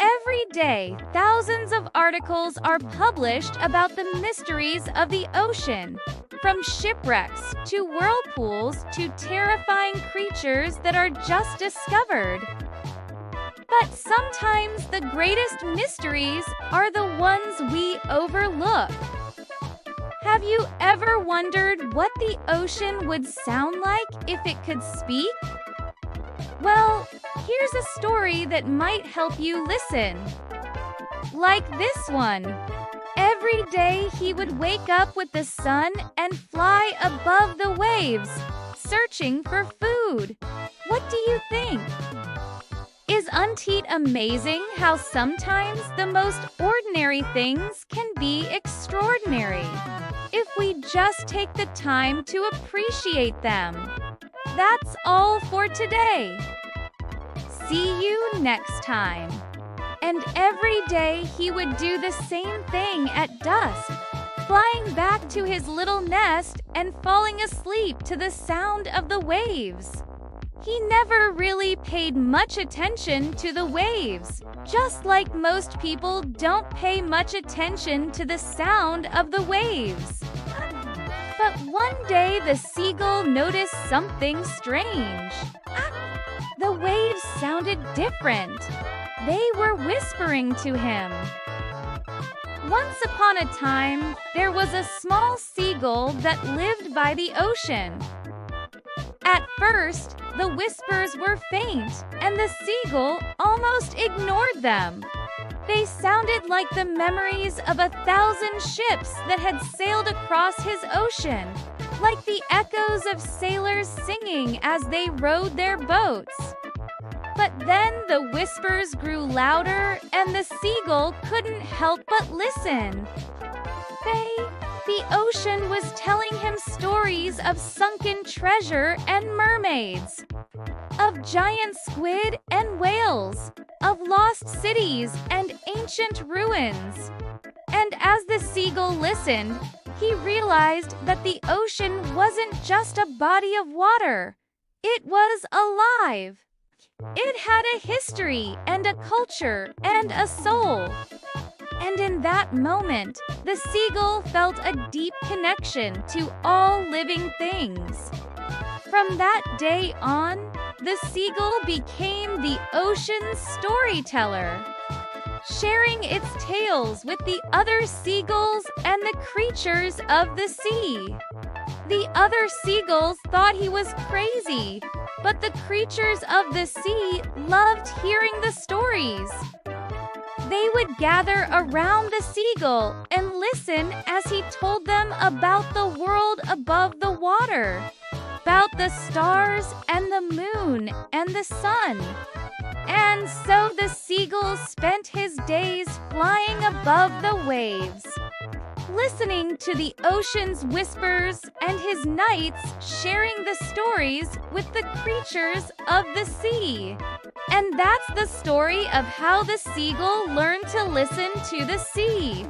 Every day, thousands of articles are published about the mysteries of the ocean, from shipwrecks to whirlpools to terrifying creatures that are just discovered. But sometimes the greatest mysteries are the ones we overlook. Have you ever wondered what the ocean would sound like if it could speak? Well, here's a story that might help you listen. Like this one. Every day he would wake up with the sun and fly above the waves, searching for food. What do you think? Isn't it amazing how sometimes the most ordinary things can be extraordinary, if we just take the time to appreciate them? That's all for today. See you next time. And every day he would do the same thing at dusk, flying back to his little nest and falling asleep to the sound of the waves. He never really paid much attention to the waves, just like most people don't pay much attention to the sound of the waves. But one day the seagull noticed something strange. The waves sounded different. They were whispering to him. Once upon a time, there was a small seagull that lived by the ocean. At first, the whispers were faint, and the seagull almost ignored them. They sounded like the memories of 1,000 ships that had sailed across his ocean, like the echoes of sailors singing as they rowed their boats. But then the whispers grew louder, and the seagull couldn't help but listen. The ocean was telling him stories of sunken treasure and mermaids, of giant squid and whales, of lost cities and ancient ruins. And as the seagull listened, he realized that the ocean wasn't just a body of water. It was alive. It had a history and a culture and a soul. And in that moment, the seagull felt a deep connection to all living things. From that day on, the seagull became the ocean's storyteller, sharing its tales with the other seagulls and the creatures of the sea. The other seagulls thought he was crazy, but the creatures of the sea loved hearing the stories. They would gather around the seagull and listen as he told them about the world above the water, about the stars and the moon and the sun. And so the seagull spent his days flying above the waves, listening to the ocean's whispers, and his nights sharing the stories with the creatures of the sea. And that's the story of how the seagull learned to listen to the sea.